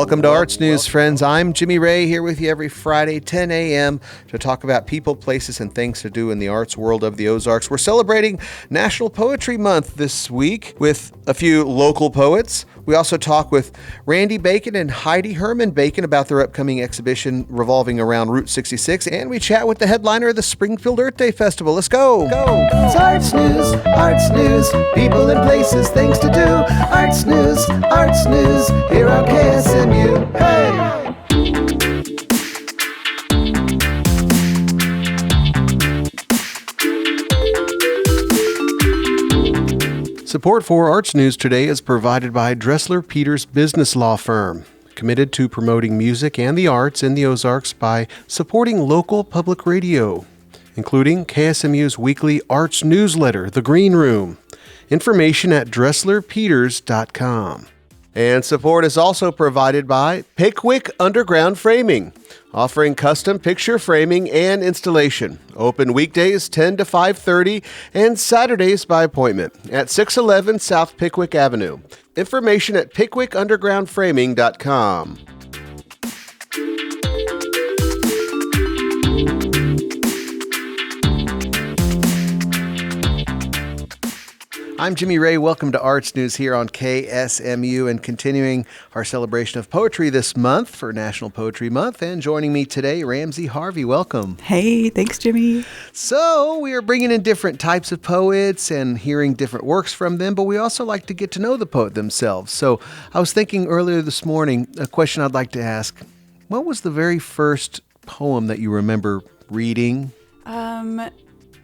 Welcome to Arts News, friends. I'm Jimmy Ray here with you every Friday, 10 a.m. to talk about people, places, and things to do in the arts world of the Ozarks. We're celebrating National Poetry Month this week with a few local poets. We also talk with Randy Bacon and Heidi Herman Bacon about their upcoming exhibition revolving around Route 66, and we chat with the headliner of the Springfield Earth Day Festival. Let's go! It's Arts News, people and places, things to do. Arts News, here on KSMU. Hey! Support for Arts News today is provided by Dressler Peters Business Law Firm, committed to promoting music and the arts in the Ozarks by supporting local public radio, including KSMU's weekly arts newsletter, The Green Room. Information at DresslerPeters.com. And support is also provided by Pickwick Underground Framing, offering custom picture framing and installation. Open weekdays 10 to 5:30 and Saturdays by appointment at 611 South Pickwick Avenue. Information at PickwickUndergroundFraming.com. I'm Jimmy Ray. Welcome to Arts News here on KSMU, and continuing our celebration of poetry this month for National Poetry Month. And joining me today, Ramsey Harvey. Welcome. Hey, thanks, Jimmy. So we are bringing in different types of poets and hearing different works from them, but we also like to get to know the poet themselves. So I was thinking earlier this morning, a question I'd like to ask. What was the very first poem that you remember reading?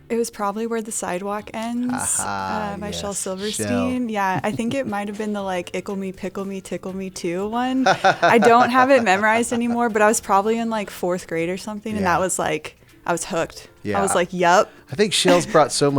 It was probably Where the Sidewalk Ends by yes, Shel Silverstein. Shel. Yeah, I think it might have been the ickle me, pickle me, tickle me too one. I don't have it memorized anymore, but I was probably in fourth grade or something, and that was I was hooked. Yeah. I was like, yup. I think Shel's brought so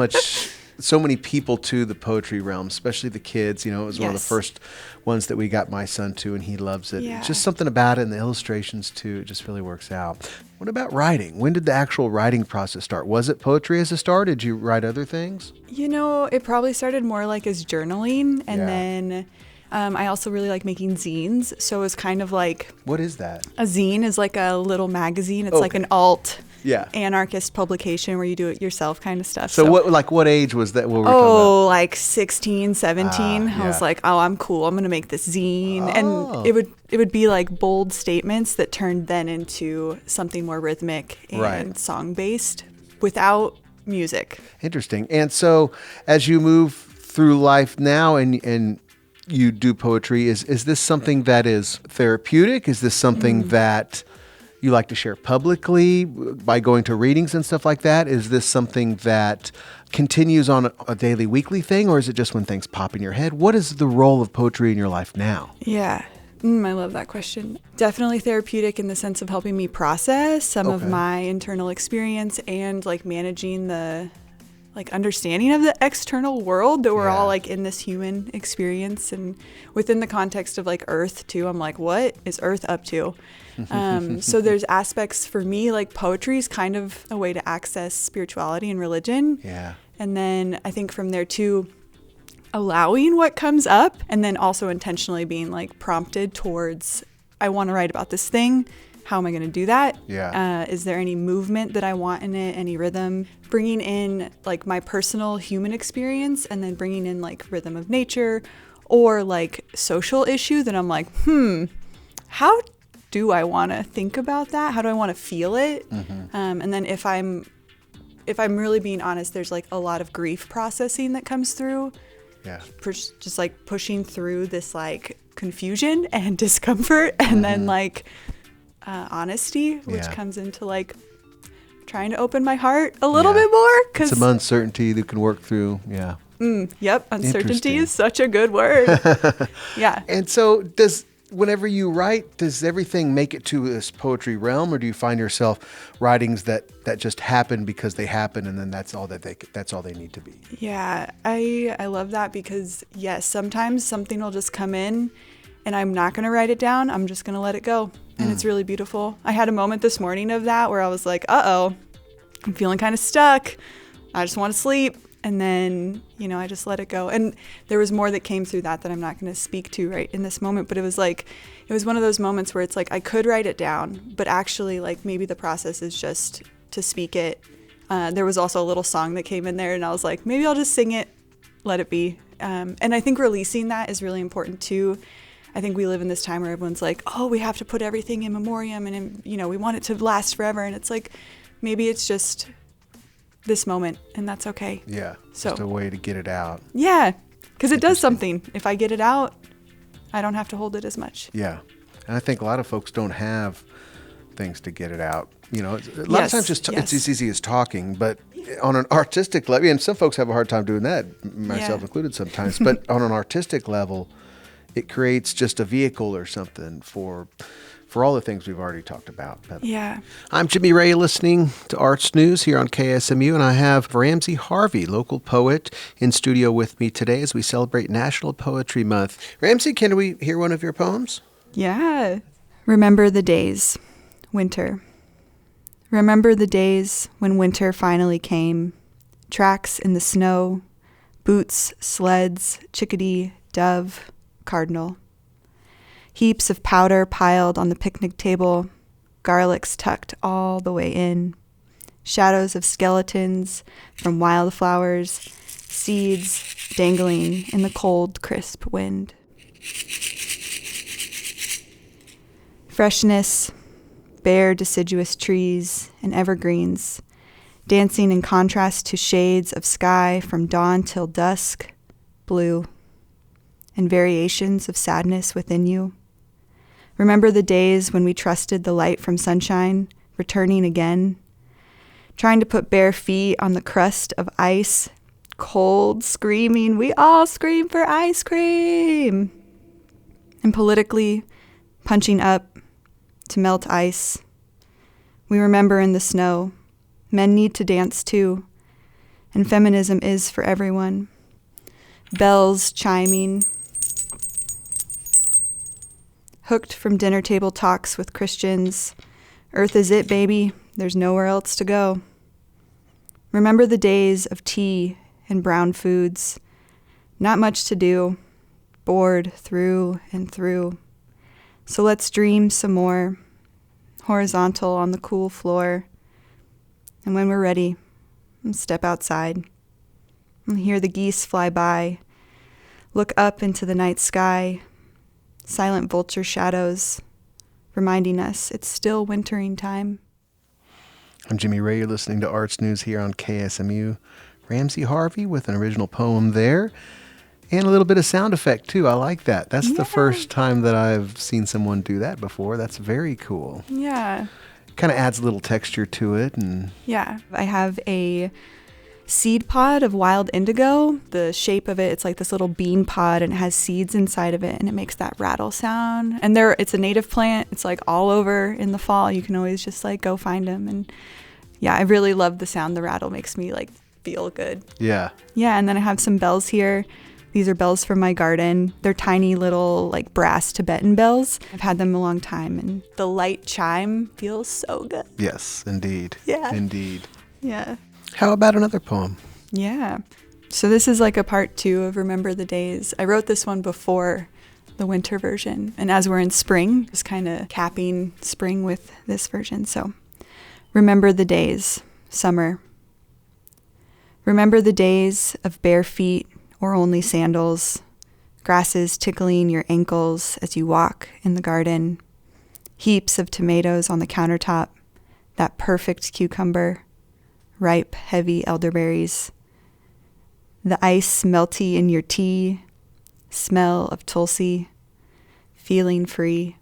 many people to the poetry realm, especially the kids. You know, it was one of the first ones that we got my son to, and he loves it. Yeah. It's just something about it, and the illustrations too. It just really works out. What about writing? When did the actual writing process start? Was it poetry as a start? Did you write other things? You know, it probably started more as journaling, and then I also really like making zines. So it was kind of What is that? a zine is like a little magazine. It's like an alt. Yeah. Anarchist publication where you do it yourself kind of stuff. So what age was that? What were we talking about? 16, 17. I was yeah. like, oh, I'm cool. I'm going to make this zine. Oh. And it would be bold statements that turned then into something more rhythmic and song-based without music. Interesting. And so as you move through life now and you do poetry, is this something that is therapeutic? Is this something that you like to share publicly by going to readings and stuff like that? Is this something that continues on a daily, weekly thing, or is it just when things pop in your head? What is the role of poetry in your life now? Yeah. I love that question. Definitely therapeutic in the sense of helping me process some of my internal experience and managing the understanding of the external world that we're all in this human experience, and within the context of Earth too. I'm what is Earth up to? So there's aspects for me, poetry is kind of a way to access spirituality and religion. Yeah. And then I think from there too, allowing what comes up, and then also intentionally being prompted towards, I want to write about this thing. How am I going to do that? Yeah. Is there any movement that I want in it? Any rhythm? Bringing in my personal human experience, and then bringing in rhythm of nature or social issue that I'm how do I want to think about that? How do I want to feel it? And then if I'm really being honest, there's a lot of grief processing that comes through. Yeah. Just pushing through this confusion and discomfort, and then honesty, which comes into trying to open my heart a little bit more, because some uncertainty that can work through. Yeah. Yep. Uncertainty is such a good word. Yeah. And so whenever you write, does everything make it to this poetry realm, or do you find yourself writings that just happen because they happen, and then that's all they need to be? Yeah, I love that, because yes, sometimes something will just come in and I'm not going to write it down. I'm just going to let it go. And it's really beautiful. I had a moment this morning of that where I was like, I'm feeling kind of stuck. I just want to sleep. And then, I just let it go. And there was more that came through that I'm not going to speak to right in this moment. But it was one of those moments where it's like, I could write it down, but actually maybe the process is just to speak it. There was also a little song that came in there, and I was like, maybe I'll just sing it, let it be. And I think releasing that is really important too. I think we live in this time where everyone's like, oh, we have to put everything in memoriam and, we want it to last forever. And it's like, maybe it's just this moment, and that's okay. Yeah, just a way to get it out. Yeah, because it does something. If I get it out, I don't have to hold it as much. Yeah, and I think a lot of folks don't have things to get it out. A lot of times it's as easy as talking, but on an artistic level, and some folks have a hard time doing that, myself included sometimes, but on an artistic level, it creates just a vehicle or something for all the things we've already talked about. Yeah. I'm Jimmy Ray, listening to Arts News here on KSMU, and I have Ramsey Harvey, local poet, in studio with me today as we celebrate National Poetry Month. Ramsey, can we hear one of your poems? Yeah. Remember the days. Winter. Remember the days when winter finally came. Tracks in the snow, boots, sleds, chickadee, dove, cardinal. Heaps of powder piled on the picnic table, garlics tucked all the way in, shadows of skeletons from wildflowers, seeds dangling in the cold, crisp wind. Freshness, bare deciduous trees and evergreens, dancing in contrast to shades of sky from dawn till dusk, blue, and variations of sadness within you. Remember the days when we trusted the light from sunshine, returning again, trying to put bare feet on the crust of ice, cold, screaming, we all scream for ice cream, and politically punching up to melt ice. We remember in the snow, men need to dance too, and feminism is for everyone. Bells chiming, hooked from dinner table talks with Christians. Earth is it, baby. There's nowhere else to go. Remember the days of tea and brown foods. Not much to do. Bored through and through. So let's dream some more. Horizontal on the cool floor. And when we're ready, step outside. And hear the geese fly by. Look up into the night sky. Silent vulture shadows, reminding us it's still wintering time. I'm Jimmy Ray. You're listening to Arts News here on KSMU. Ramsey Harvey with an original poem there, and a little bit of sound effect too. I like that. That's the first time that I've seen someone do that before. That's very cool. Yeah. Kind of adds a little texture to it. And yeah. I have a seed pod of wild indigo. The shape of it's like this little bean pod, and it has seeds inside of it, and it makes that rattle sound. And it's a native plant. It's like all over in the fall. You can always just go find them. And yeah, I really love the sound the rattle makes me feel good. Yeah. Yeah, and then I have some bells here. These are bells from my garden. They're tiny little brass Tibetan bells. I've had them a long time, and the light chime feels so good. Yes, indeed. Yeah. Indeed. Yeah. How about another poem? Yeah. So this is a part 2 of Remember the Days. I wrote this one before the winter version. And as we're in spring, just kind of capping spring with this version. So remember the days, summer. Remember the days of bare feet or only sandals, grasses tickling your ankles as you walk in the garden, heaps of tomatoes on the countertop, that perfect cucumber, ripe, heavy elderberries, the ice melty in your tea, smell of tulsi, feeling free,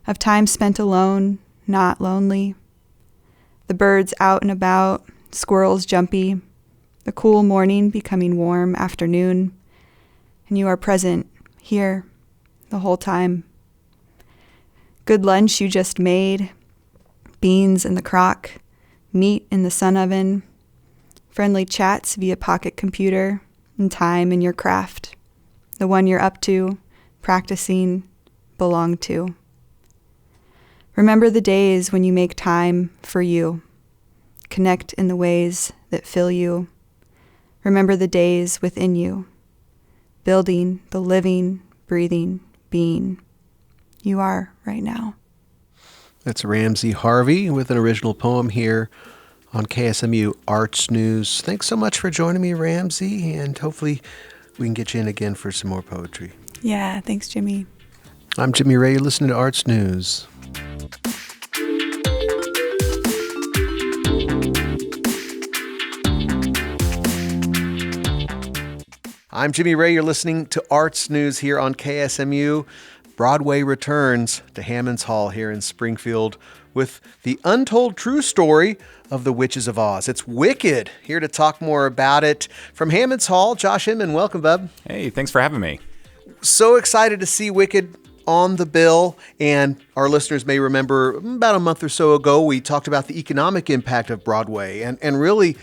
of time spent alone, not lonely, the birds out and about, squirrels jumpy, the cool morning becoming warm afternoon, and you are present here the whole time. Good lunch you just made, beans in the crock, meat in the sun oven, friendly chats via pocket computer, and time in your craft, the one you're up to, practicing, belong to. Remember the days when you make time for you, connect in the ways that fill you, Remember the days within you, building the living, breathing being you are right now. That's Ramsey Harvey with an original poem here on KSMU Arts News. Thanks so much for joining me, Ramsey, and hopefully we can get you in again for some more poetry. Yeah, thanks, Jimmy. I'm Jimmy Ray. You're listening to Arts News. I'm Jimmy Ray. You're listening to Arts News here on KSMU. Broadway returns to Hammons Hall here in Springfield with the untold true story of the Witches of Oz. It's Wicked. Here to talk more about it from Hammons Hall, Josh Inman. Welcome, bub. Hey, thanks for having me. So excited to see Wicked on the bill. And our listeners may remember about a month or so ago, we talked about the economic impact of Broadway. And really,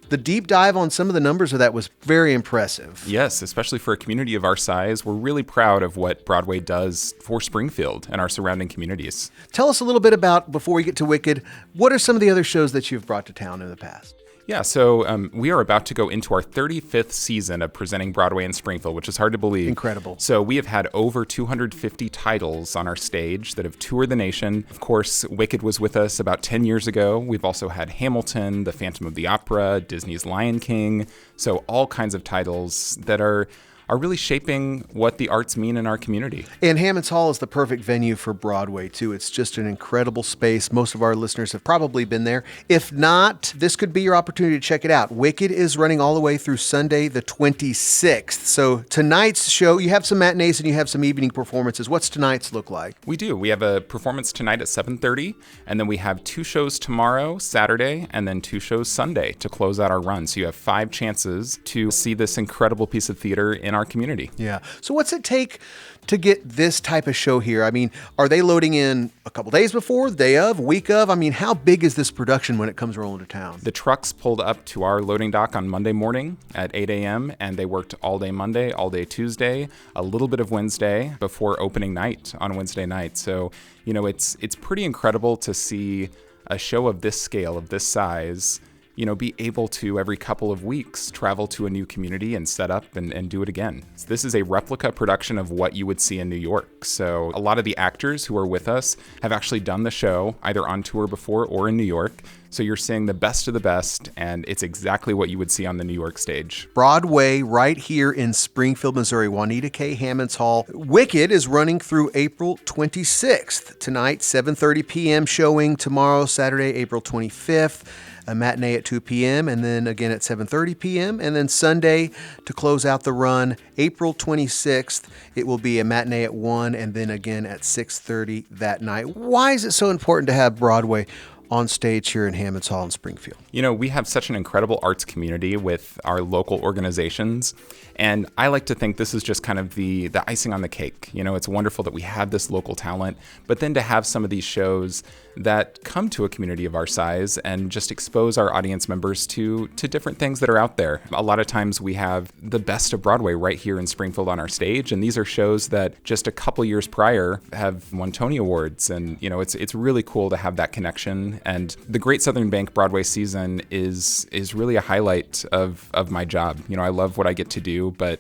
the deep dive on some of the numbers of that was very impressive. Yes, especially for a community of our size. We're really proud of what Broadway does for Springfield and our surrounding communities. Tell us a little bit about, before we get to Wicked, what are some of the other shows that you've brought to town in the past? Yeah, so we are about to go into our 35th season of presenting Broadway in Springfield, which is hard to believe. Incredible. So we have had over 250 titles on our stage that have toured the nation. Of course, Wicked was with us about 10 years ago. We've also had Hamilton, The Phantom of the Opera, Disney's Lion King. So all kinds of titles that are really shaping what the arts mean in our community. And Hammons Hall is the perfect venue for Broadway, too. It's just an incredible space. Most of our listeners have probably been there. If not, this could be your opportunity to check it out. Wicked is running all the way through Sunday, the 26th. So tonight's show, you have some matinees and you have some evening performances. What's tonight's look like? We do. We have a performance tonight at 7:30, and then we have 2 shows tomorrow, Saturday, and then 2 shows Sunday to close out our run. So you have 5 chances to see this incredible piece of theater in our community. Yeah. So what's it take to get this type of show here? I mean, are they loading in a couple days before, the day of, week of? I mean, how big is this production when it comes rolling to town? The trucks pulled up to our loading dock on Monday morning at 8 a.m., and they worked all day Monday, all day Tuesday, a little bit of Wednesday before opening night on Wednesday night. So, you know, it's pretty incredible to see a show of this scale, of this size, you know, be able to every couple of weeks travel to a new community and set up and do it again. This is a replica production of what you would see in New York. So a lot of the actors who are with us have actually done the show either on tour before or in New York. So you're seeing the best of the best, and it's exactly what you would see on the New York stage. Broadway right here in Springfield, Missouri, Juanita K. Hammons Hall. Wicked is running through April 26th. Tonight, 7:30 p.m. showing. Tomorrow, Saturday, April 25th. A matinee at 2 p.m. and then again at 7:30 p.m. And then Sunday to close out the run, April 26th, it will be a matinee at 1 and then again at 6:30 that night. Why is it so important to have Broadway on stage here in Hammons Hall in Springfield? You know, we have such an incredible arts community with our local organizations, and I like to think this is just kind of the icing on the cake. You know, it's wonderful that we have this local talent, but then to have some of these shows that come to a community of our size and just expose our audience members to different things that are out there. A lot of times we have the best of Broadway right here in Springfield on our stage, and these are shows that just a couple years prior have won Tony Awards, and you know, it's really cool to have that connection. And the Great Southern Bank Broadway season is really a highlight of my job. You know, I love what I get to do, but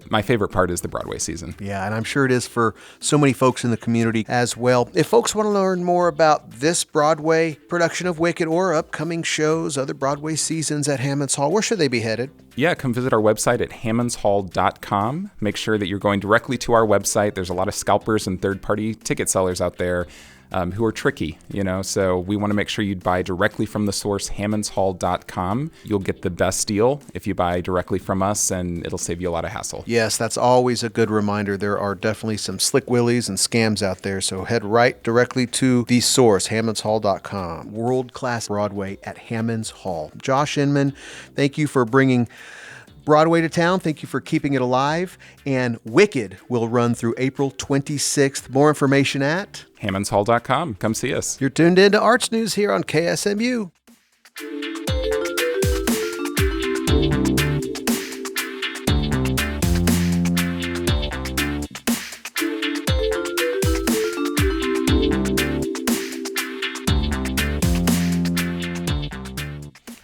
my favorite part is the Broadway season. Yeah, and I'm sure it is for so many folks in the community as well. If folks want to learn more about this Broadway production of Wicked or upcoming shows, other Broadway seasons at Hammons Hall, where should they be headed? Yeah, come visit our website at hammonshall.com. Make sure that you're going directly to our website. There's a lot of scalpers and third-party ticket sellers out there who are tricky, you know, so we want to make sure you buy directly from the source, hammonshall.com. You'll get the best deal if you buy directly from us, and it'll save you a lot of hassle. Yes, that's always a good reminder. There are definitely some slick willies and scams out there, so head right directly to the source, hammonshall.com. World-class Broadway at Hammons Hall. Josh Inman, thank you for bringing Broadway to town. Thank you for keeping it alive. And Wicked will run through April 26th. More information at hammonshall.com. Come see us. You're tuned in to Arts News here on KSMU.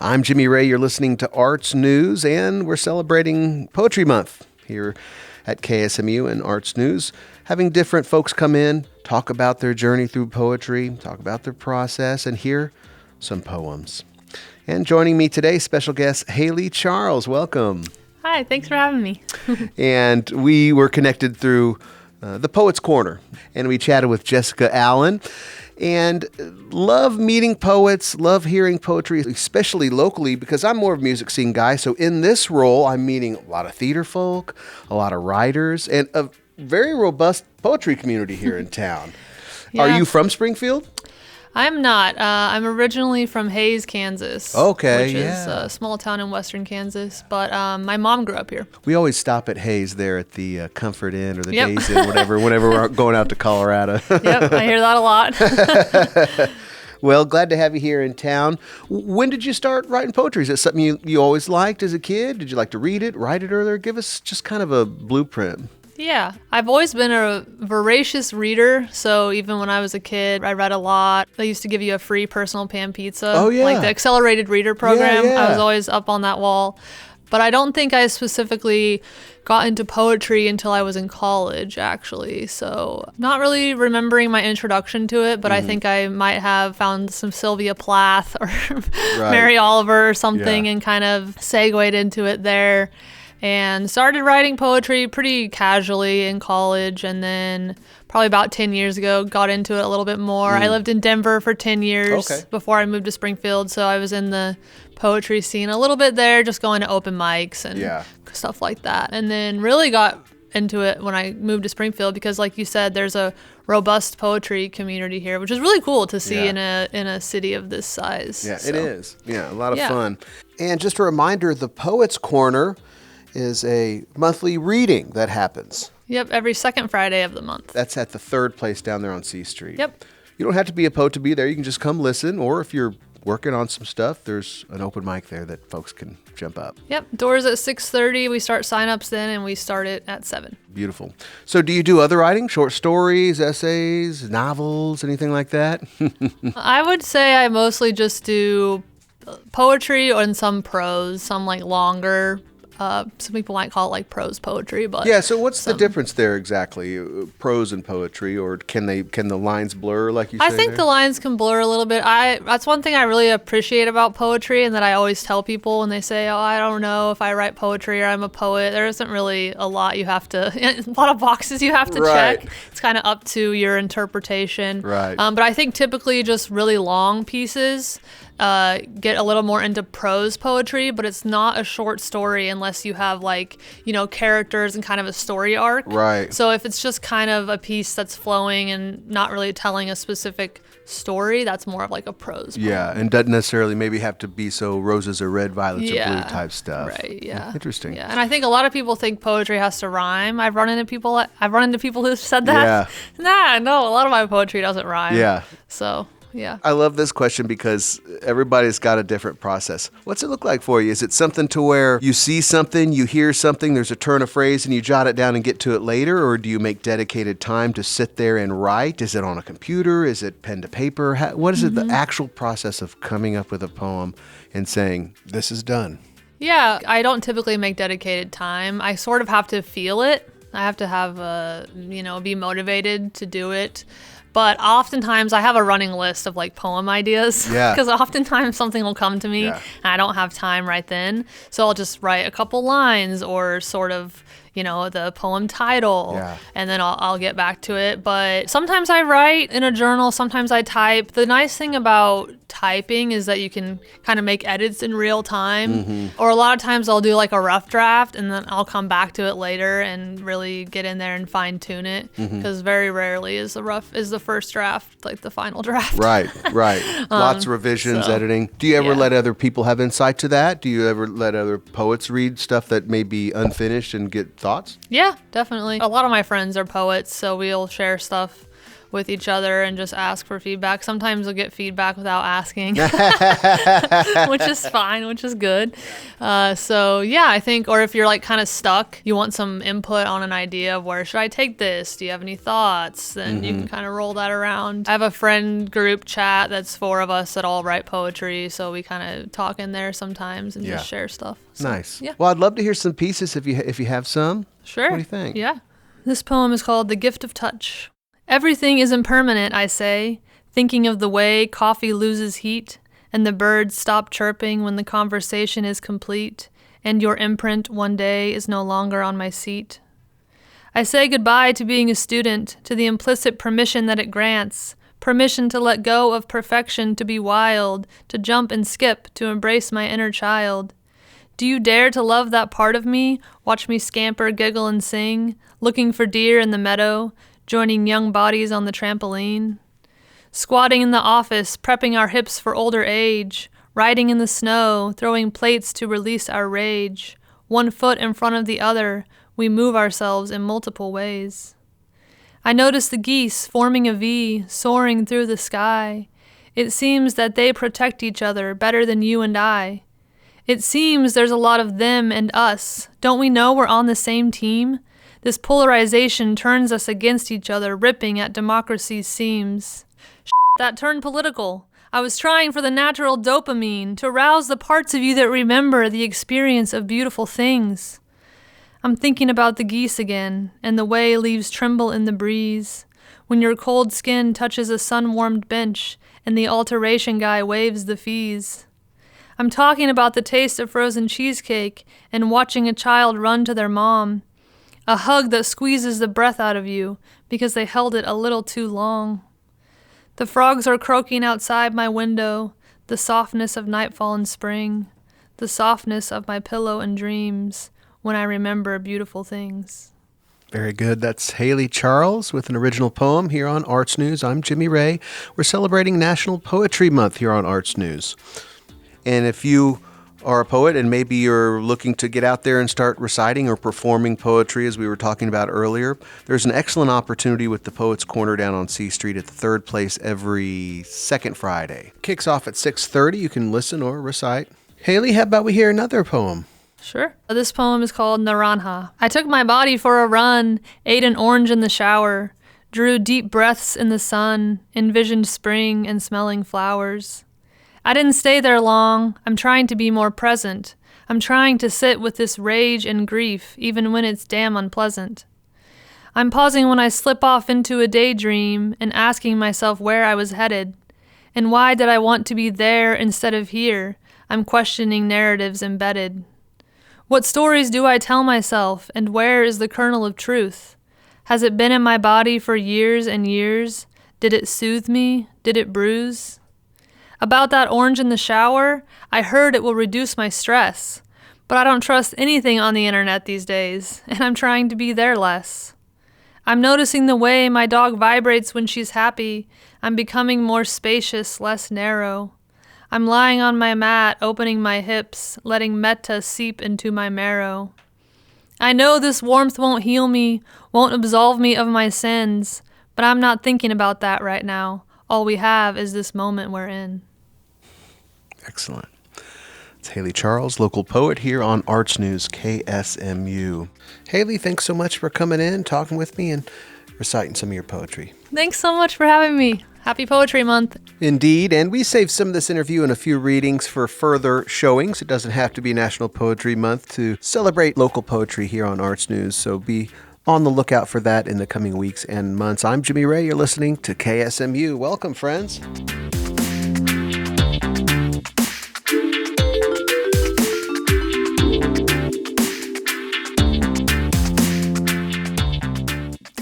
I'm Jimmy Ray. You're listening to Arts News, and we're celebrating Poetry Month here at KSMU and Arts News, having different folks come in, talk about their journey through poetry, talk about their process, and hear some poems. And joining me today, special guest Haley Charles. Welcome. Hi, thanks for having me. And we were connected through the Poets Corner, and we chatted with Jessica Allen. And love meeting poets, love hearing poetry, especially locally, because I'm more of a music scene guy. So in this role, I'm meeting a lot of theater folk, a lot of writers, and a very robust poetry community here in town. Yeah. Are you from Springfield? I'm not. I'm originally from Hays, Kansas. Okay, which is a small town in western Kansas. But my mom grew up here. We always stop at Hays there at the Comfort Inn or the Yep. Days Inn, whenever we're going out to Colorado. Yep, I hear that a lot. Well, glad to have you here in town. When did you start writing poetry? Is it something you always liked as a kid? Did you like to read it, write it earlier? Give us just kind of a blueprint. Yeah, I've always been a voracious reader. So even when I was a kid, I read a lot. They used to give you a free personal pan pizza. Oh, yeah. Like the accelerated reader program. Yeah. I was always up on that wall. But I don't think I specifically got into poetry until I was in college, actually. So not really remembering my introduction to it, but I think I might have found some Sylvia Plath or Mary Oliver or something and kind of segued into it there. And started writing poetry pretty casually in college, and then probably about 10 years ago got into it a little bit more. I lived in Denver for 10 years before I moved to Springfield, so I was in the poetry scene a little bit there, just going to open mics and stuff like that. And then really got into it when I moved to Springfield because, like you said, there's a robust poetry community here, which is really cool to see in a city of this size. Yeah, it is. Yeah, a lot of fun. And just a reminder, the Poets Corner is a monthly reading that happens. Yep, every second Friday of the month. That's at the third place down there on C Street. Yep. You don't have to be a poet to be there. You can just come listen, or if you're working on some stuff, there's an open mic there that folks can jump up. Yep, doors at 6:30. We start sign-ups then, and we start it at 7. Beautiful. So do you do other writing, short stories, essays, novels, anything like that? I would say I mostly just do poetry and some prose, some like longer. Some people might call it like prose poetry, but Yeah, so what's the difference there exactly? Prose and poetry, or can the lines blur like you say? I think there? the lines can blur a little bit. That's one thing I really appreciate about poetry, and that I always tell people when they say, "Oh, I don't know if I write poetry or I'm a poet." There isn't really a lot a lot of boxes you have to check. It's kind of up to your interpretation. Right. But I think typically just really long pieces get a little more into prose poetry, but it's not a short story unless you have characters and kind of a story arc. Right. So if it's just kind of a piece that's flowing and not really telling a specific story, that's more of like a prose poem. Yeah, and doesn't necessarily maybe have to be so roses are red, violets are blue type stuff. Right, yeah. Interesting. Yeah, and I think a lot of people think poetry has to rhyme. I've run into people who've said that. Yeah. No, a lot of my poetry doesn't rhyme. Yeah. So, yeah. I love this question because everybody's got a different process. What's it look like for you? Is it something to where you see something, you hear something, there's a turn of phrase, and you jot it down and get to it later? Or do you make dedicated time to sit there and write? Is it on a computer? Is it pen to paper? What is it, the actual process of coming up with a poem and saying, this is done? Yeah, I don't typically make dedicated time. I sort of have to feel it. I have to have, be motivated to do it. But oftentimes I have a running list of like poem ideas. Yeah. Because oftentimes something will come to me and I don't have time right then. So I'll just write a couple lines or sort of, the poem title. Yeah. And then I'll get back to it. But sometimes I write in a journal, sometimes I type. The nice thing about typing is that you can kind of make edits in real time. Or a lot of times I'll do like a rough draft and then I'll come back to it later and really get in there and fine tune it. Because very rarely is the first draft like the final draft. Right. Lots of revisions, editing. Do you ever let other people have insight to that? Do you ever let other poets read stuff that may be unfinished and get thoughts? Yeah, definitely. A lot of my friends are poets, so we'll share stuff with each other and just ask for feedback. Sometimes we'll get feedback without asking, which is fine, which is good. So yeah, I think, or if you're like kind of stuck, you want some input on an idea of where should I take this? Do you have any thoughts? Then you can kind of roll that around. I have a friend group chat that's 4 of us that all write poetry, so we kind of talk in there sometimes and just share stuff. So, Nice. Yeah. Well, I'd love to hear some pieces if you have some. Sure. What do you think? Yeah. This poem is called The Gift of Touch. Everything is impermanent, I say, thinking of the way coffee loses heat and the birds stop chirping when the conversation is complete and your imprint one day is no longer on my seat. I say goodbye to being a student, to the implicit permission that it grants, permission to let go of perfection, to be wild, to jump and skip, to embrace my inner child. Do you dare to love that part of me, watch me scamper, giggle, and sing, looking for deer in the meadow, joining young bodies on the trampoline? Squatting in the office, prepping our hips for older age, riding in the snow, throwing plates to release our rage. 1 foot in front of the other, we move ourselves in multiple ways. I notice the geese forming a V, soaring through the sky. It seems that they protect each other better than you and I. It seems there's a lot of them and us. Don't we know we're on the same team? This polarization turns us against each other, ripping at democracy's seams. That turned political. I was trying for the natural dopamine, to rouse the parts of you that remember the experience of beautiful things. I'm thinking about the geese again, and the way leaves tremble in the breeze, when your cold skin touches a sun-warmed bench, and the alteration guy waves the fees. I'm talking about the taste of frozen cheesecake, and watching a child run to their mom. A hug that squeezes the breath out of you, because they held it a little too long. The frogs are croaking outside my window, the softness of nightfall in spring, the softness of my pillow and dreams, when I remember beautiful things. Very good. That's Haley Charles with an original poem here on Arts News. I'm Jimmy Ray. We're celebrating National Poetry Month here on Arts News. And if you are a poet and maybe you're looking to get out there and start reciting or performing poetry, as we were talking about earlier, there's an excellent opportunity with the Poets Corner down on C Street at the Third Place every second Friday. Kicks off at 6:30. You can listen or recite. Haley, how about we hear another poem? Sure. This poem is called Naranja. I took my body for a run, ate an orange in the shower, drew deep breaths in the sun, envisioned spring and smelling flowers. I didn't stay there long. I'm trying to be more present. I'm trying to sit with this rage and grief, even when it's damn unpleasant. I'm pausing when I slip off into a daydream and asking myself where I was headed. And why did I want to be there instead of here? I'm questioning narratives embedded. What stories do I tell myself, and where is the kernel of truth? Has it been in my body for years and years? Did it soothe me? Did it bruise? About that orange in the shower, I heard it will reduce my stress. But I don't trust anything on the internet these days, and I'm trying to be there less. I'm noticing the way my dog vibrates when she's happy. I'm becoming more spacious, less narrow. I'm lying on my mat, opening my hips, letting metta seep into my marrow. I know this warmth won't heal me, won't absolve me of my sins, but I'm not thinking about that right now. All we have is this moment we're in. Excellent. It's Haley Charles, local poet here on Arts News KSMU. Haley, thanks so much for coming in, talking with me, and reciting some of your poetry. Thanks so much for having me. Happy Poetry Month. Indeed, and we saved some of this interview and a few readings for further showings. It doesn't have to be National Poetry Month to celebrate local poetry here on Arts News, so be on the lookout for that in the coming weeks and months. I'm Jimmy Ray. You're listening to KSMU. Welcome, friends.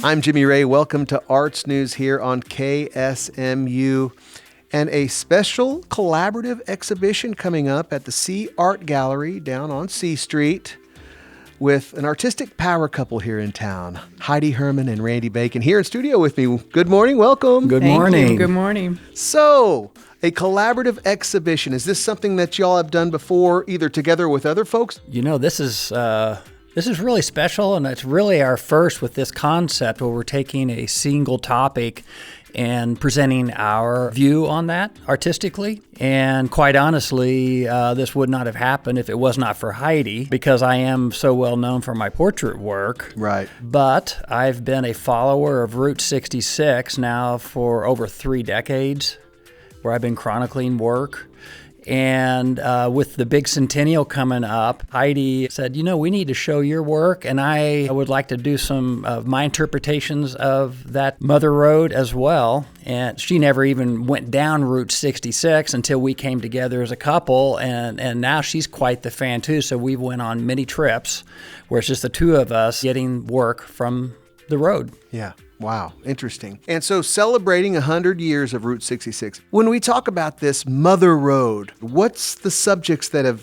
I'm Jimmy Ray. Welcome to Arts News here on KSMU, and a special collaborative exhibition coming up at the C Art Gallery down on C Street with an artistic power couple here in town, Heidi Herman and Randy Bacon, here in studio with me. Good morning. Welcome. Good morning. Good morning. So, a collaborative exhibition. Is this something that y'all have done before, either together with other folks? You know, this is This is really special, and it's really our first with this concept where we're taking a single topic and presenting our view on that artistically. And quite honestly, this would not have happened if it was not for Heidi, because I am so well known for my portrait work. Right. But I've been a follower of Route 66 now for over 3 decades, where I've been chronicling work. And with the big centennial coming up, Heidi said, we need to show your work, and I would like to do some of my interpretations of that Mother Road as well. And she never even went down Route 66 until we came together as a couple, and now she's quite the fan too. So we went on many trips where it's just the two of us getting work from the road. Yeah. Wow. Interesting. And so celebrating 100 years of Route 66. When we talk about this Mother Road, what's the subjects that have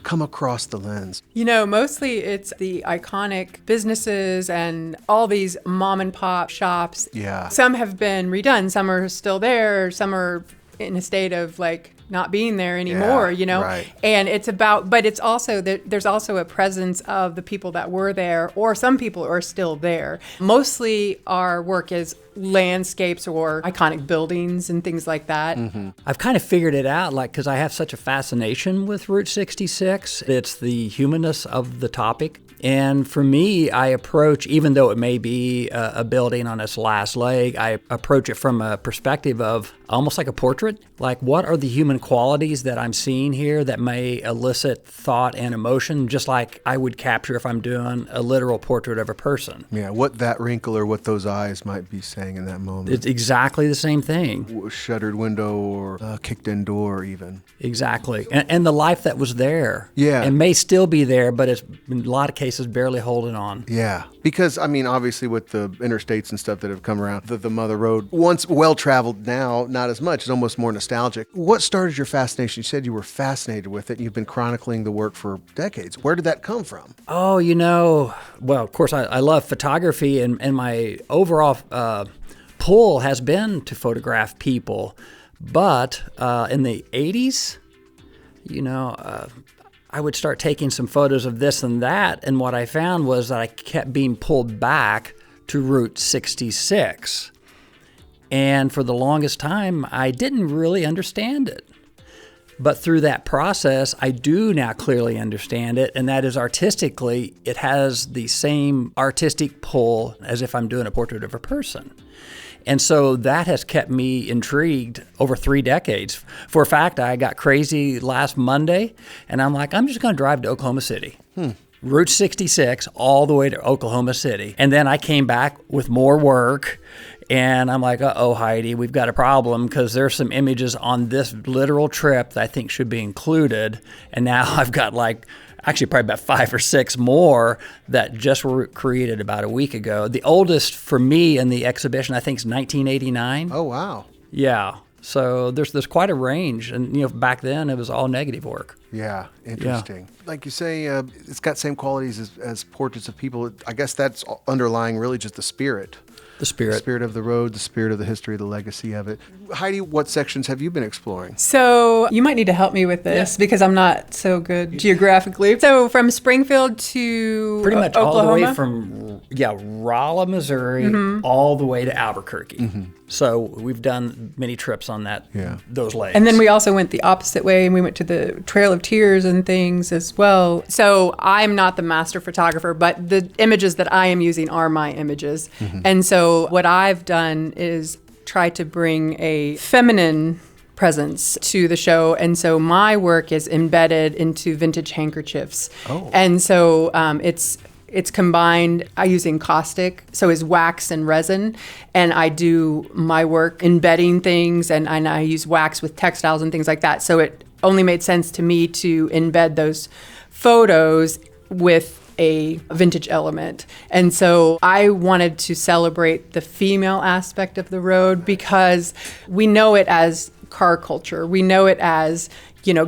come across the lens? Mostly it's the iconic businesses and all these mom and pop shops. Yeah. Some have been redone. Some are still there. Some are in a state of not being there anymore, Right. And it's about, but it's also that there's also a presence of the people that were there, or some people are still there. Mostly our work is landscapes or iconic buildings and things like that. Mm-hmm. I've kind of figured it out, because I have such a fascination with Route 66. It's the humanness of the topic. And for me, I approach, even though it may be a building on its last leg, I approach it from a perspective of almost like a portrait. Like, what are the human qualities that I'm seeing here that may elicit thought and emotion, just like I would capture if I'm doing a literal portrait of a person. Yeah, what that wrinkle or what those eyes might be saying in that moment. It's exactly the same thing. Shuttered window or kicked-in door even. Exactly. And the life that was there. Yeah. And may still be there, but it's in a lot of cases barely holding on. Yeah. Because, obviously with the interstates and stuff that have come around, the Mother Road, once well-traveled, now not as much. It's almost more nostalgic. What started your fascination? You said you were fascinated with it. You've been chronicling the work for decades. Where did that come from? Oh, well, of course, I love photography, and my overall pull has been to photograph people. But in the 80s, I would start taking some photos of this and that, and what I found was that I kept being pulled back to Route 66. And for the longest time, I didn't really understand it. But through that process, I do now clearly understand it, and that is artistically, it has the same artistic pull as if I'm doing a portrait of a person. And so that has kept me intrigued over 3 decades. For a fact, I got crazy last Monday, and I'm like, I'm just going to drive to Oklahoma City. Route 66 all the way to Oklahoma City. And then I came back with more work, and I'm like, uh-oh, Heidi, we've got a problem, because there's some images on this literal trip that I think should be included. And now I've got actually probably about 5 or 6 more that just were created about a week ago. The oldest for me in the exhibition, I think, is 1989. Oh, wow. Yeah. So there's quite a range. And, back then it was all negative work. Yeah, interesting. Yeah. Like you say, it's got same qualities as portraits of people. I guess that's underlying really just the spirit. The spirit. The spirit of the road, the spirit of the history, the legacy of it. Heidi, what sections have you been exploring? So you might need to help me with this because I'm not so good geographically. So from Springfield to pretty much Oklahoma? all the way from Rolla, Missouri, all the way to Albuquerque. So we've done many trips on those legs. And then we also went the opposite way, and we went to the Trail of Tears and things as well. So I'm not the master photographer, but the images that I am using are my images. And so what I've done is try to bring a feminine presence to the show, and so my work is embedded into vintage handkerchiefs. And so it's combined using caustic, so is wax and resin, and I do my work embedding things, and I use wax with textiles and things like that. So it only made sense to me to embed those photos with a vintage element. And so I wanted to celebrate the female aspect of the road because we know it as car culture. We know it as,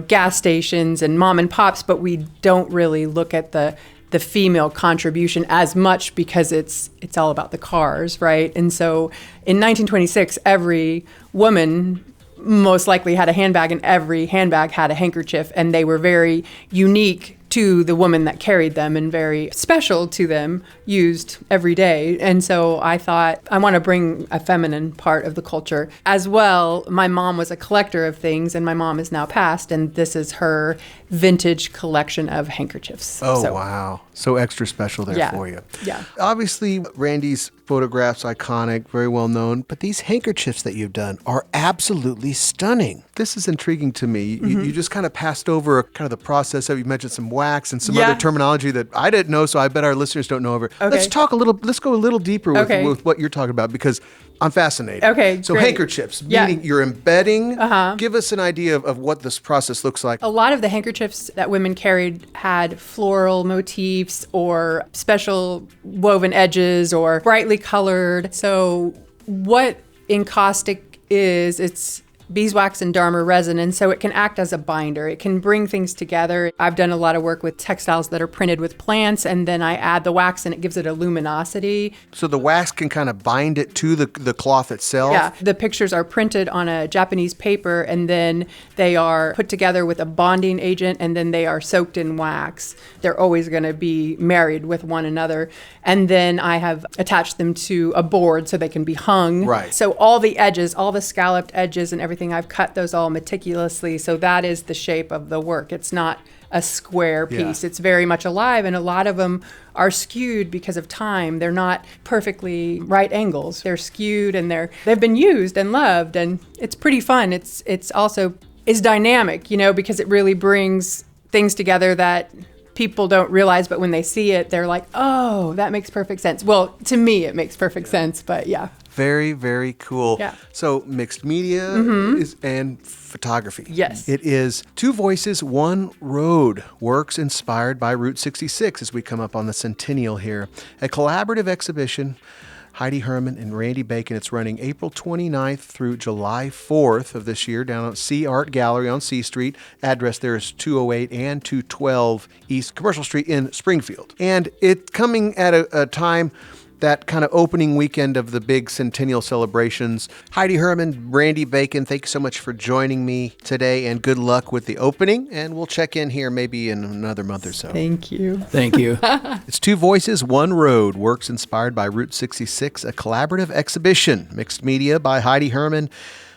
gas stations and mom and pops, but we don't really look at the female contribution as much because it's all about the cars, right? And so in 1926, every woman most likely had a handbag, and every handbag had a handkerchief, and they were very unique to the woman that carried them and very special to them, used every day. And so I thought, I want to bring a feminine part of the culture as well. My mom was a collector of things, and my mom is now passed, and this is her vintage collection of handkerchiefs. Oh, wow. So extra special there for you. Yeah. Obviously, Randy's photographs, iconic, very well known, but these handkerchiefs that you've done are absolutely stunning. This is intriguing to me. You just kind of passed over kind of the process of, you mentioned some wax and some other terminology that I didn't know, so I bet our listeners don't know over. Okay. Let's go a little deeper with what you're talking about, because I'm fascinated. Okay, so great. handkerchiefs, meaning you're embedding. Uh-huh. Give us an idea of what this process looks like. A lot of the handkerchiefs that women carried had floral motifs or special woven edges or brightly colored. So what encaustic is, it's beeswax and Dharma resin, and so it can act as a binder. It can bring things together. I've done a lot of work with textiles that are printed with plants, and then I add the wax and it gives it a luminosity. So the wax can kind of bind it to the cloth itself? Yeah, the pictures are printed on a Japanese paper, and then they are put together with a bonding agent, and then they are soaked in wax. They're always going to be married with one another. And then I have attached them to a board so they can be hung. Right. So all the edges, all the scalloped edges and everything, I've cut those all meticulously. So that is the shape of the work. It's not a square piece. Yeah. It's very much alive, and a lot of them are skewed because of time. They're not perfectly right angles. They're skewed, and they've been used and loved, and it's pretty fun. It's also is dynamic, because it really brings things together that people don't realize, but when they see it, they're like, oh, that makes perfect sense. Well, to me, it makes perfect sense, but yeah. Very, very cool. Yeah. So mixed media and photography. Yes. It is Two Voices, One Road, works inspired by Route 66 as we come up on the centennial here. A collaborative exhibition. Heidi Herman and Randy Bacon. It's running April 29th through July 4th of this year down at C Art Gallery on C Street. Address there is 208 and 212 East Commercial Street in Springfield. And it's coming at a time, that kind of opening weekend of the big centennial celebrations. Heidi Herman, Randy Bacon, thank you so much for joining me today, and good luck with the opening. And we'll check in here maybe in another month or so. Thank you. Thank you. It's Two Voices, One Road, works inspired by Route 66, a collaborative exhibition. Mixed media by Heidi Herman,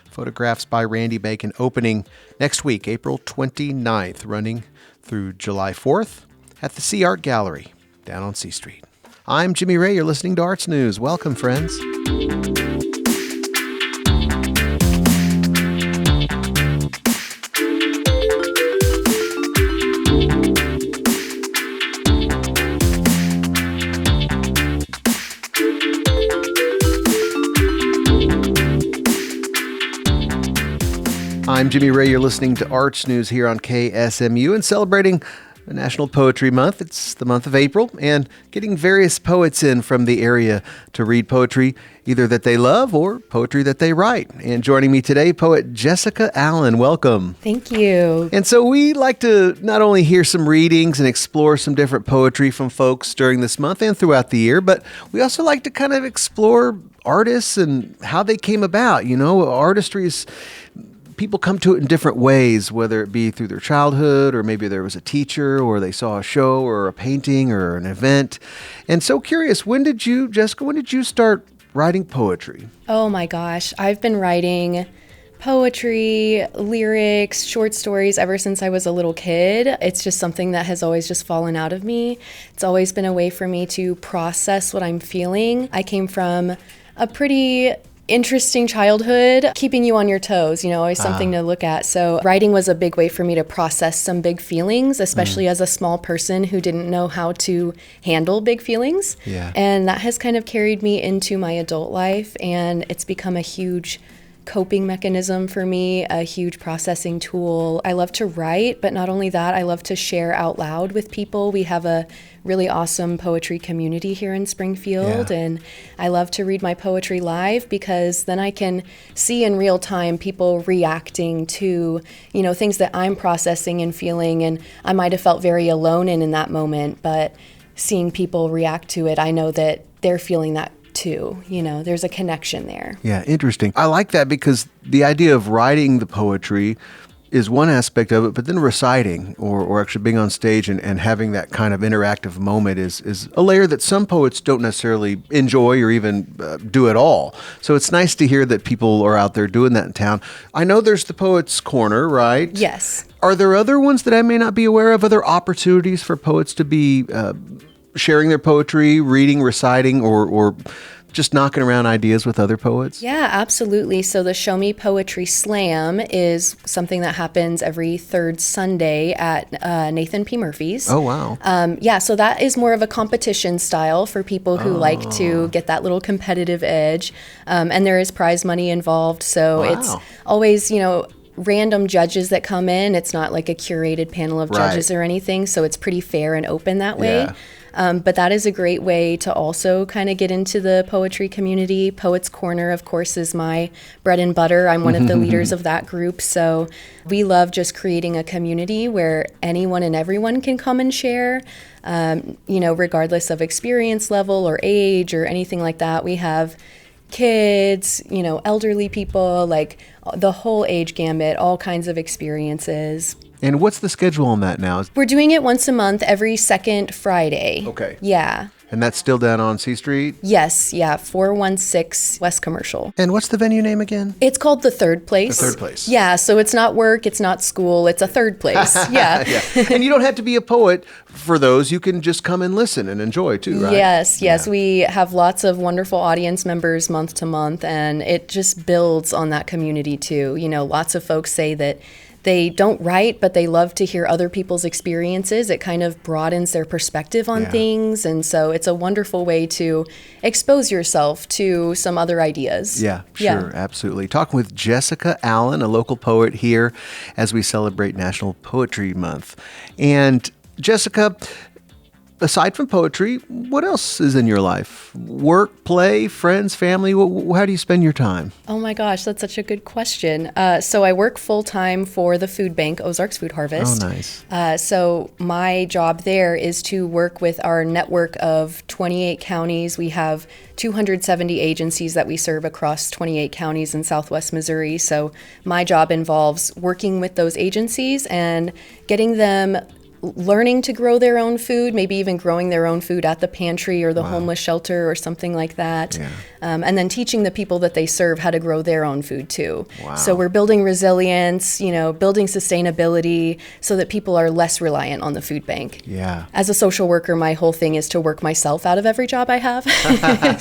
photographs by Randy Bacon, opening next week, April 29th, running through July 4th at the C Art Gallery down on C Street. I'm Jimmy Ray. You're listening to Arts News. Welcome, friends. I'm Jimmy Ray. You're listening to Arts News here on KSMU, and celebrating the National Poetry Month. It's the month of April, and getting various poets in from the area to read poetry, either that they love or poetry that they write. And joining me today, poet Jessica Allen. Welcome. Thank you. And so we like to not only hear some readings and explore some different poetry from folks during this month and throughout the year, but we also like to kind of explore artists and how they came about. Artistry is... People come to it in different ways, whether it be through their childhood, or maybe there was a teacher, or they saw a show or a painting or an event. And so curious, Jessica, when did you start writing poetry? Oh my gosh, I've been writing poetry, lyrics, short stories ever since I was a little kid. It's just something that has always just fallen out of me. It's always been a way for me to process what I'm feeling. I came from a pretty interesting childhood, keeping you on your toes, always something to look at. So writing was a big way for me to process some big feelings, especially as a small person who didn't know how to handle big feelings. Yeah. And that has kind of carried me into my adult life, and it's become a huge coping mechanism for me, a huge processing tool. I love to write, but not only that, I love to share out loud with people. We have a really awesome poetry community here in Springfield, and I love to read my poetry live because then I can see in real time people reacting to, things that I'm processing and feeling, and I might have felt very alone in that moment, but seeing people react to it, I know that they're feeling that too. There's a connection there. Yeah, interesting. I like that because the idea of writing the poetry is one aspect of it, but then reciting or actually being on stage and having that kind of interactive moment is a layer that some poets don't necessarily enjoy or even do at all. So it's nice to hear that people are out there doing that in town. I know there's the Poets Corner, right? Yes. Are there other ones that I may not be aware of, other opportunities for poets to be sharing their poetry, reading, reciting, or just knocking around ideas with other poets? Yeah, absolutely. So the Show Me Poetry Slam is something that happens every third Sunday at Nathan P. Murphy's. Oh, wow. Yeah, so that is more of a competition style for people who like to get that little competitive edge. And there is prize money involved. So it's always, random judges that come in. It's not like a curated panel of judges or anything. So it's pretty fair and open that way. Yeah. But that is a great way to also kind of get into the poetry community. Poets Corner, of course, is my bread and butter. I'm one of the leaders of that group. So we love just creating a community where anyone and everyone can come and share, regardless of experience level or age or anything like that. We have kids, elderly people, like the whole age gamut, all kinds of experiences. And what's the schedule on that now? We're doing it once a month, every second Friday. Okay. Yeah. And that's still down on C Street? Yes, yeah, 416 West Commercial. And what's the venue name again? It's called The Third Place. The Third Place. Yeah, so it's not work, it's not school, it's a third place. Yeah. And you don't have to be a poet for those. You can just come and listen and enjoy too, right? Yes. We have lots of wonderful audience members month to month, and it just builds on that community too. Lots of folks say that they don't write, but they love to hear other people's experiences. It kind of broadens their perspective on things. And so it's a wonderful way to expose yourself to some other ideas. Yeah, sure, absolutely. Talking with Jessica Allen, a local poet here as we celebrate National Poetry Month. And Jessica, aside from poetry, what else is in your life? Work, play, friends, family? How do you spend your time? Oh my gosh, that's such a good question. So I work full-time for the food bank, Ozarks Food Harvest. Oh, nice. So my job there is to work with our network of 28 counties. We have 270 agencies that we serve across 28 counties in Southwest Missouri. So my job involves working with those agencies and getting them learning to grow their own food, maybe even growing their own food at the pantry or the homeless shelter or something like that. Yeah. And then teaching the people that they serve how to grow their own food too. Wow. So we're building resilience, building sustainability so that people are less reliant on the food bank. Yeah. As a social worker, my whole thing is to work myself out of every job I have.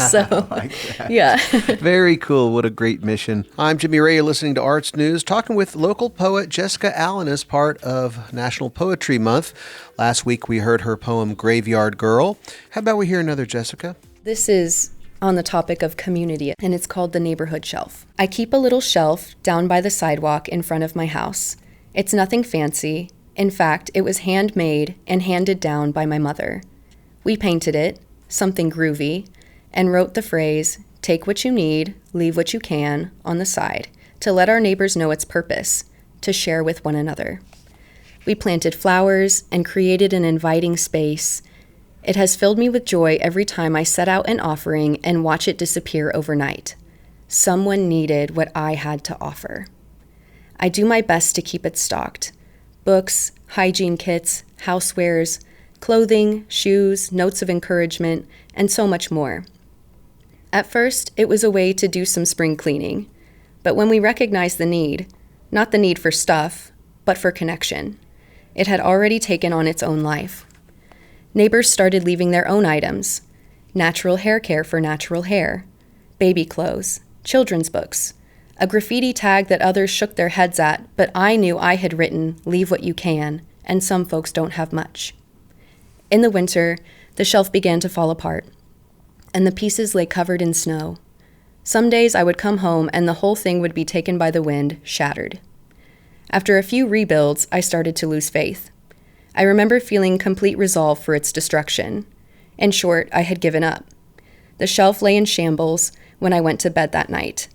So, like that. Yeah. Very cool. What a great mission. I'm Jimmy Ray, listening to Arts News, talking with local poet Jessica Allen as part of National Poetry Month. Last week we heard her poem Graveyard Girl. How about we hear another, Jessica? This is on the topic of community, and it's called The Neighborhood Shelf. I keep a little shelf down by the sidewalk in front of my house. It's nothing fancy. In fact, it was handmade and handed down by my mother. We painted it, something groovy, and wrote the phrase, "Take what you need, leave what you can," on the side, to let our neighbors know its purpose, to share with one another. We planted flowers and created an inviting space. It has filled me with joy every time I set out an offering and watch it disappear overnight. Someone needed what I had to offer. I do my best to keep it stocked. Books, hygiene kits, housewares, clothing, shoes, notes of encouragement, and so much more. At first, it was a way to do some spring cleaning. But when we recognized the need, not the need for stuff, but for connection, it had already taken on its own life. Neighbors started leaving their own items: natural hair care for natural hair, baby clothes, children's books, a graffiti tag that others shook their heads at, but I knew I had written, "Leave what you can," and some folks don't have much. In the winter, the shelf began to fall apart, and the pieces lay covered in snow. Some days I would come home and the whole thing would be taken by the wind, shattered. After a few rebuilds, I started to lose faith. I remember feeling complete resolve for its destruction. In short, I had given up. The shelf lay in shambles when I went to bed that night.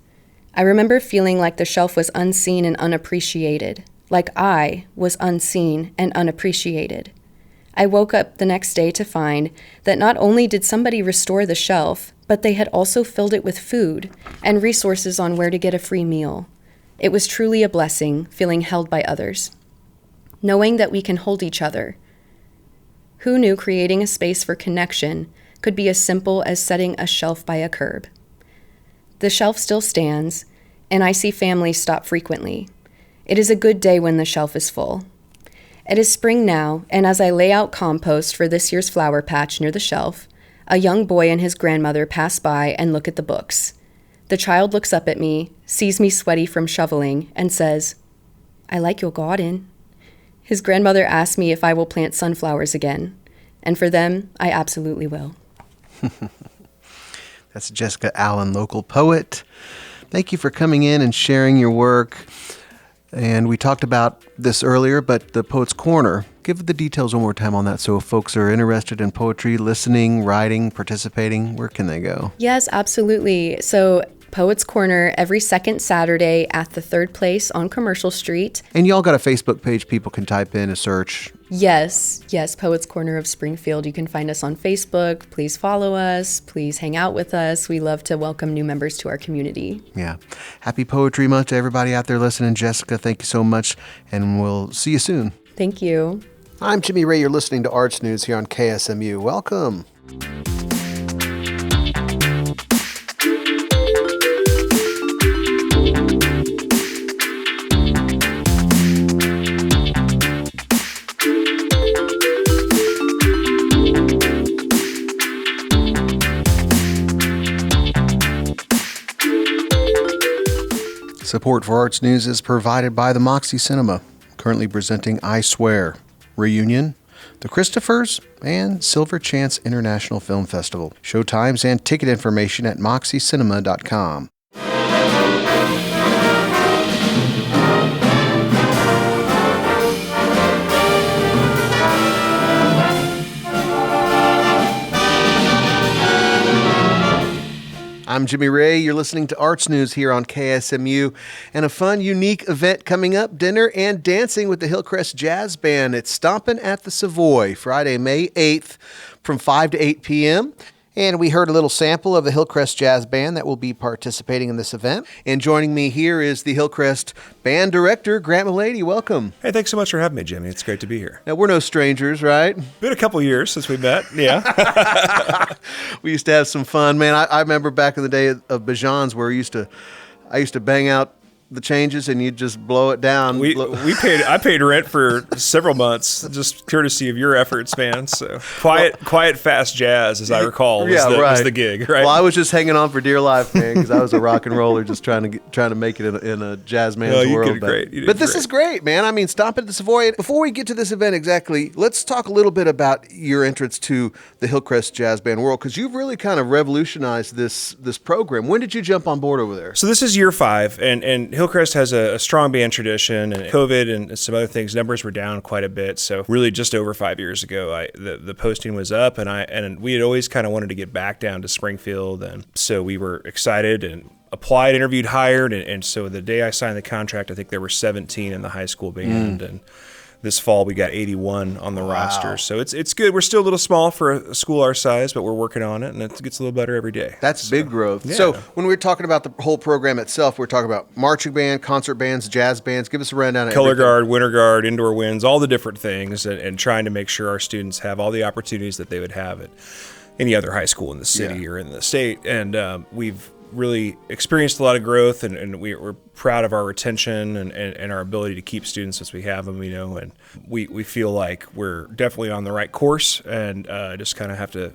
I remember feeling like the shelf was unseen and unappreciated, like I was unseen and unappreciated. I woke up the next day to find that not only did somebody restore the shelf, but they had also filled it with food and resources on where to get a free meal. It was truly a blessing, feeling held by others, knowing that we can hold each other. Who knew creating a space for connection could be as simple as setting a shelf by a curb? The shelf still stands, and I see families stop frequently. It is a good day when the shelf is full. It is spring now, and as I lay out compost for this year's flower patch near the shelf, a young boy and his grandmother pass by and look at the books. The child looks up at me, sees me sweaty from shoveling, and says, "I like your garden." His grandmother asks me if I will plant sunflowers again, and for them, I absolutely will. That's Jessica Allen, local poet. Thank you for coming in and sharing your work. And we talked about this earlier, but the Poet's Corner, give the details one more time on that. So if folks are interested in poetry, listening, writing, participating, where can they go? Yes, absolutely. So Poet's Corner every second Saturday at the Third Place on Commercial Street. And y'all got a Facebook page people can type in a search. Yes, Poet's Corner of Springfield. You can find us on Facebook. Please follow us. Please hang out with us. We love to welcome new members to our community. Yeah. Happy Poetry Month to everybody out there listening. Jessica, thank you so much, and we'll see you soon. Thank you. I'm Jimmy Ray. You're listening to Arts News here on KSMU. Welcome. Support for Arts News is provided by the Moxie Cinema, currently presenting I Swear, Reunion, The Christophers, and Silver Chance International Film Festival. Showtimes and ticket information at moxiecinema.com. I'm Jimmy Ray. You're listening to Arts News here on KSMU, and a fun, unique event coming up, dinner and dancing with the Hillcrest Jazz Band. It's Stompin' at the Savoy, Friday, May 8th from 5 to 8 p.m. And we heard a little sample of the Hillcrest Jazz Band that will be participating in this event. And joining me here is the Hillcrest Band Director, Grant Mulady. Welcome. Hey, thanks so much for having me, Jimmy. It's great to be here. Now, we're no strangers, right? Been a couple years since we met, yeah. We used to have some fun. Man, I remember back in the day of Bajan's where I used to bang out the changes and you'd just blow it down. I paid rent for several months, just courtesy of your efforts, man. So quiet, fast jazz, as I recall, was the gig, right? Well, I was just hanging on for dear life, man, because I was a rock and roller, just trying to make it in a jazz man's world. Did great. But this is great, man. I mean, Stompin' at the Savoy. Before we get to this event exactly, let's talk a little bit about your entrance to the Hillcrest Jazz Band world, because you've really kind of revolutionized this program. When did you jump on board over there? So this is year 5, and Hillcrest has a strong band tradition, and COVID and some other things, numbers were down quite a bit. So really just over 5 years ago, the posting was up, and we had always kind of wanted to get back down to Springfield. And so we were excited and applied, interviewed, hired. And so the day I signed the contract, I think there were 17 in the high school band. And this fall we got 81 on the roster. So it's good. We're still a little small for a school our size, but we're working on it, and it gets a little better every day. That's big growth. Yeah. So when we're talking about the whole program itself, we're talking about marching band, concert bands, jazz bands. Give us a rundown of Color everything. guard, winter guard, indoor winds, all the different things, and trying to make sure our students have all the opportunities that they would have at any other high school in the city or in the state. And we've really experienced a lot of growth, and we're proud of our retention and our ability to keep students as we have them, and we feel like we're definitely on the right course, and just kind of have to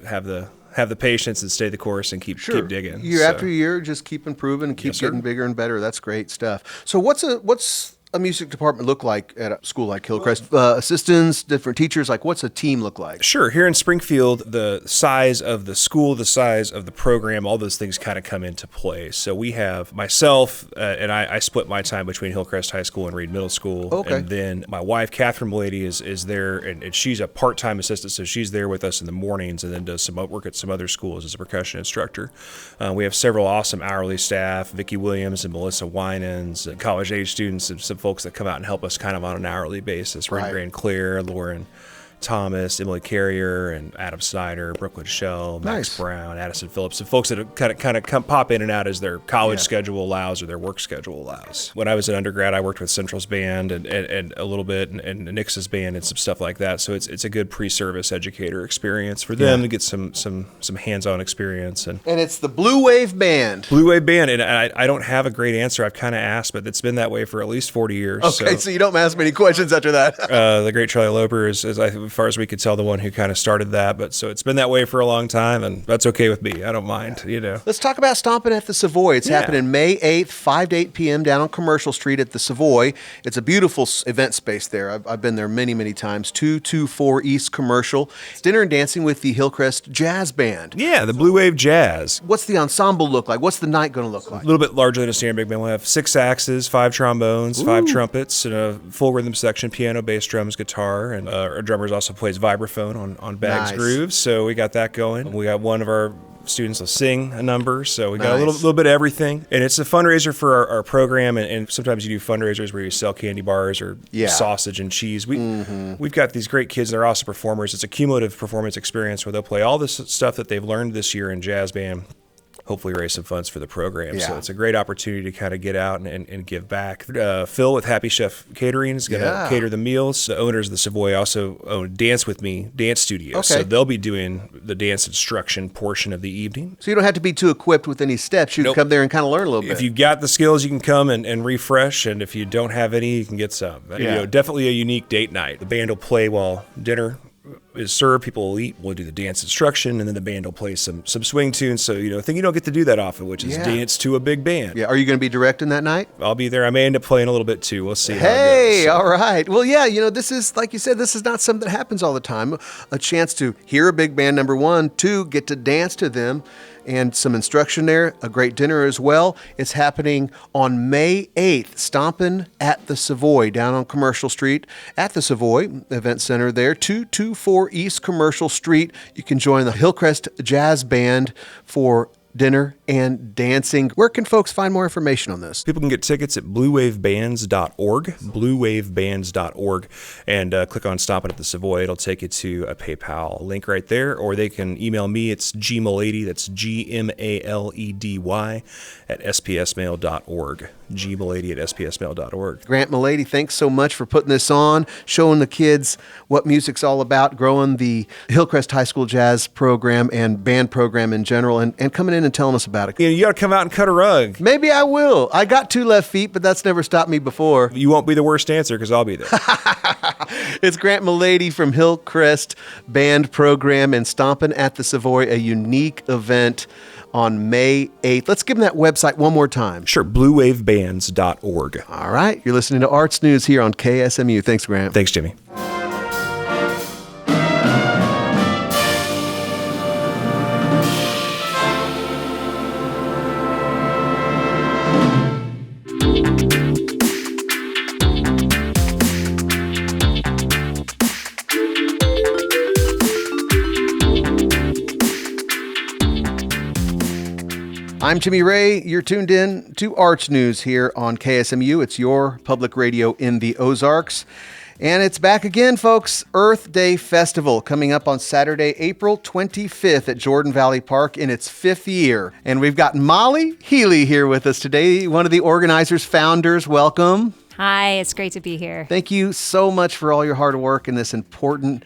have the patience and stay the course and keep digging. Year after year, just keep improving and keep getting bigger and better. That's great stuff. So what's a music department look like at a school like Hillcrest? Assistants, different teachers, like what's a team look like? Sure. Here in Springfield, the size of the school, the size of the program, all those things kind of come into play. So we have myself, and I split my time between Hillcrest High School and Reed Middle School. Okay. And then my wife, Catherine Mulady, is there, and she's a part-time assistant, so she's there with us in the mornings and then does some work at some other schools as a percussion instructor. We have several awesome hourly staff, Vicki Williams and Melissa Winans, college-age students, and some folks that come out and help us kind of on an hourly basis. Ren Grand Claire, Lauren Thomas, Emily Carrier, and Adam Snyder, Brooklyn Shell, Max Nice. Brown, Addison Phillips, and folks that kind of come pop in and out as their college schedule allows or their work schedule allows. When I was an undergrad, I worked with Central's band and a little bit, and Nix's band and some stuff like that. So it's a good pre-service educator experience for them to get some hands-on experience. And it's the Blue Wave Band. Blue Wave Band, and I don't have a great answer. I've kind of asked, but it's been that way for at least 40 years. Okay, so you don't ask many questions after that. The great Charlie Loper is as far as we could tell, the one who kind of started that. But so it's been that way for a long time, and that's okay with me. I don't mind, Let's talk about Stompin' at the Savoy. It's happening May 8th, 5 to 8 p.m. down on Commercial Street at the Savoy. It's a beautiful event space there. I've been there many, many times. 224 East Commercial. It's dinner and dancing with the Hillcrest Jazz Band. Yeah, the Blue Wave Jazz. What's the ensemble look like? What's the night going to look like? A little bit larger than a standard big band. We'll have 6 saxes, 5 trombones, 5 trumpets, and a full rhythm section, piano, bass, drums, guitar, and our drummers also plays vibraphone on Bags Nice. Grooves, so we got that going. We got one of our students will sing a number, so we got a Nice. little bit of everything. And it's a fundraiser for our program, and sometimes you do fundraisers where you sell candy bars or sausage and cheese. We've got these great kids that are also performers. It's a cumulative performance experience where they'll play all this stuff that they've learned this year in jazz band, hopefully raise some funds for the program. So it's a great opportunity to kind of get out and give back. Phil with Happy Chef Catering is going to cater the meals. The owners of the Savoy also own Dance With Me Dance Studio. Okay. So they'll be doing the dance instruction portion of the evening. So you don't have to be too equipped with any steps. You can come there and kind of learn a little bit. If you've got the skills, you can come and refresh. And if you don't have any, you can get some. Definitely a unique date night. The band will play while dinner is served. People will eat. We'll do the dance instruction, and then the band will play some swing tunes. So, a thing you don't get to do that often, which is dance to a big band. Yeah. Are you going to be directing that night? I'll be there. I may end up playing a little bit too. We'll see how Hey, it goes. all right. Well, this is, like you said, this is not something that happens all the time. A chance to hear a big band, number one, two, get to dance to them, and some instruction there, a great dinner as well. It's happening on May 8th, Stompin' at the Savoy down on Commercial Street at the Savoy Event Center there, 224 East Commercial Street. You can join the Hillcrest Jazz Band for dinner and dancing. Where can folks find more information on this? People can get tickets at bluewavebands.org, bluewavebands.org, and click on Stompin' at the Savoy. It'll take you to a PayPal link right there, or they can email me. It's gmalady, that's GMALEDY at spsmail.org, gmalady at spsmail.org. Grant Malady, thanks so much for putting this on, showing the kids what music's all about, growing the Hillcrest High School Jazz program and band program in general, and coming in and telling us about it. You got to come out and cut a rug. Maybe I will. I got 2 left feet, but that's never stopped me before. You won't be the worst dancer because I'll be there. It's Grant Malady from Hillcrest Band Program and Stompin' at the Savoy, a unique event on May 8th. Let's give them that website one more time. Sure, bluewavebands.org. All right. You're listening to Arts News here on KSMU. Thanks, Grant. Thanks, Jimmy. I'm Jimmy Ray. You're tuned in to Arts News here on KSMU. It's your public radio in the Ozarks. And it's back again, folks. Earth Day Festival coming up on Saturday, April 25th at Jordan Valley Park in its 5th year. And we've got Molly Healy here with us today, one of the organizers, founders. Welcome. Hi, it's great to be here. Thank you so much for all your hard work in this important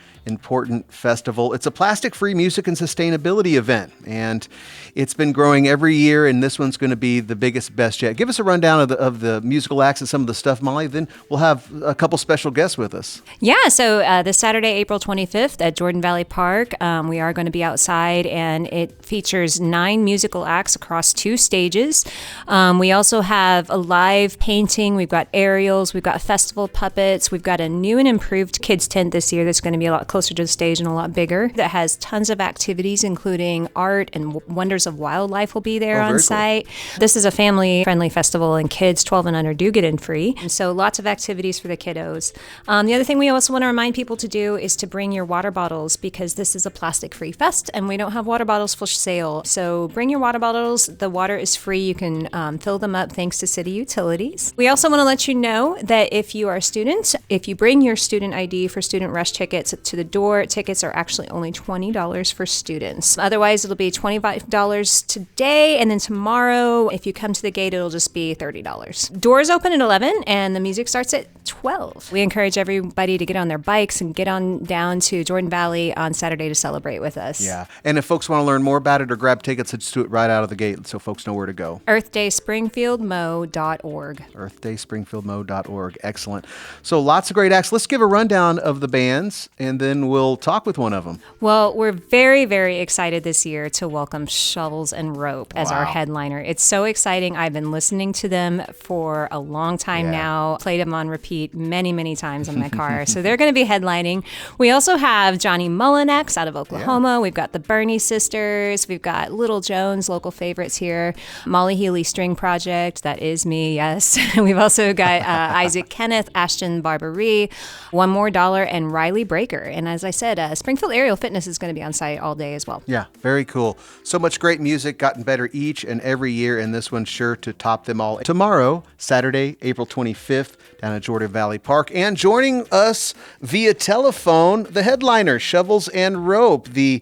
festival. It's a plastic-free music and sustainability event, and it's been growing every year, and this one's going to be the biggest, best yet. Give us a rundown of the musical acts and some of the stuff, Molly. Then we'll have a couple special guests with us. Yeah, so this Saturday, April 25th at Jordan Valley Park, we are going to be outside, and it features 9 musical acts across 2 stages. We also have a live painting. We've got aerials. We've got festival puppets. We've got a new and improved kids tent this year that's going to be a lot closer to the stage and a lot bigger. That has tons of activities, including art and Wonders of Wildlife will be there on site. Cool. This is a family-friendly festival, and kids 12 and under do get in free. And so lots of activities for the kiddos. The other thing we also want to remind people to do is to bring your water bottles, because this is a plastic-free fest, and we don't have water bottles for sale. So bring your water bottles. The water is free. You can fill them up thanks to city utilities. We also want to let you know that if you are a student, if you bring your student ID for Student Rush tickets to the door, tickets are actually only $20 for students. Otherwise, it'll be $25 today, and then tomorrow, if you come to the gate, it'll just be $30. Doors open at 11, and the music starts at 12. We encourage everybody to get on their bikes and get on down to Jordan Valley on Saturday to celebrate with us. Yeah. And if folks want to learn more about it or grab tickets, let's do it right out of the gate so folks know where to go. EarthDaySpringfieldMo.org. EarthDaySpringfieldMo.org. Excellent. So lots of great acts. Let's give a rundown of the bands, and then we'll talk with one of them. Well, we're very, very excited this year to welcome Shovels and Rope as our headliner. It's so exciting. I've been listening to them for a long time now. Played them on repeat many, many times in my car. So they're going to be headlining. We also have Johnny Mullinex out of Oklahoma. We've got the Bernie Sisters. We've got Little Jones, local favorites here. Molly Healy String Project. That is me, yes. We've also got Isaac Kenneth, Ashton Barberie, One More Dollar, and Riley Breaker. And as I said, Springfield Aerial Fitness is going to be on site all day as well. Yeah, very cool. So much great music, gotten better each and every year, and this one's sure to top them all. Tomorrow, Saturday, April 25th, down at Jordan Valley Park. And joining us via telephone, the headliner, Shovels and Rope, the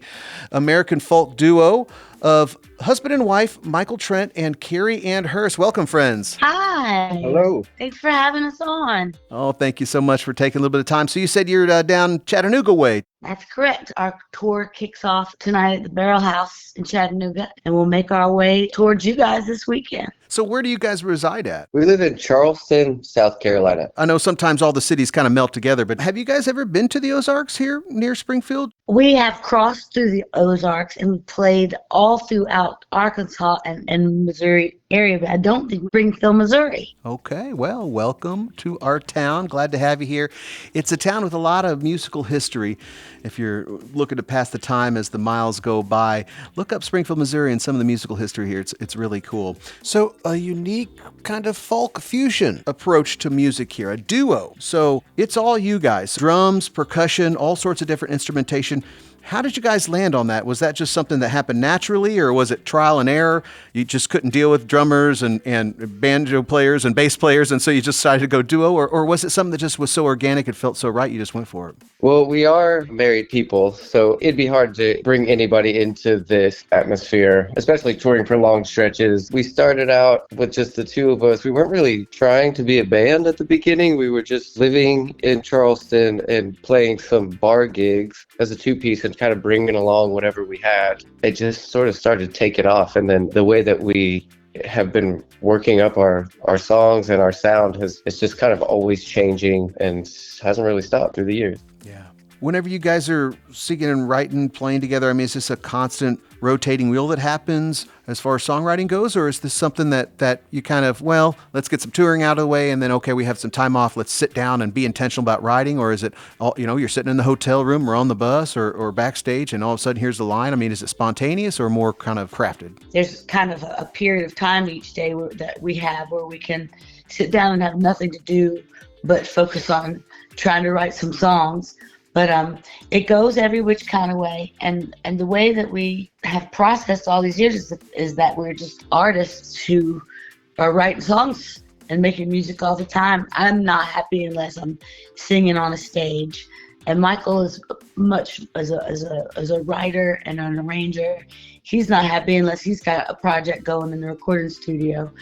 American folk duo of husband and wife, Michael Trent and Carrie Ann Hurst. Welcome, friends. Hi. Hello. Thanks for having us on. Oh, thank you so much for taking a little bit of time. So you said you're down Chattanooga way. That's correct. Our tour kicks off tonight at the Barrel House in Chattanooga, and we'll make our way towards you guys this weekend. So where do you guys reside at? We live in Charleston, South Carolina. I know sometimes all the cities kind of melt together, but have you guys ever been to the Ozarks here near Springfield? We have crossed through the Ozarks and played all throughout Arkansas and Missouri area, but I don't think Springfield, Missouri. Okay, well, welcome to our town. Glad to have you here. It's a town with a lot of musical history. If you're looking to pass the time as the miles go by, look up Springfield, Missouri and some of the musical history here. It's really cool. So a unique kind of folk fusion approach to music here, a duo. So it's all you guys, drums, percussion, all sorts of different instrumentation. How did you guys land on that? Was that just something that happened naturally, or was it trial and error? You just couldn't deal with drummers and banjo players and bass players, and so you just decided to go duo? Or was it something that just was so organic, it felt so right, you just went for it? Well, we are married people, so it'd be hard to bring anybody into this atmosphere, especially touring for long stretches. We started out with just the two of us. We weren't really trying to be a band at the beginning. We were just living in Charleston and playing some bar gigs as a two-piece and kind of bringing along whatever we had. It just sort of started to take it off. And then the way that we have been working up our songs and our sound it's just kind of always changing and hasn't really stopped through the years. Yeah. Whenever you guys are singing and writing, playing together, I mean, is this a constant rotating wheel that happens as far as songwriting goes? Or is this something that you kind of, well, let's get some touring out of the way and then, okay, we have some time off, let's sit down and be intentional about writing? Or is it, all, you're sitting in the hotel room or on the bus or backstage and all of a sudden here's the line? I mean, is it spontaneous or more kind of crafted? There's kind of a period of time each day that we have where we can sit down and have nothing to do but focus on trying to write some songs. But it goes every which kind of way. And the way that we have processed all these years is that we're just artists who are writing songs and making music all the time. I'm not happy unless I'm singing on a stage. And Michael is much as a writer and an arranger. He's not happy unless he's got a project going in the recording studio.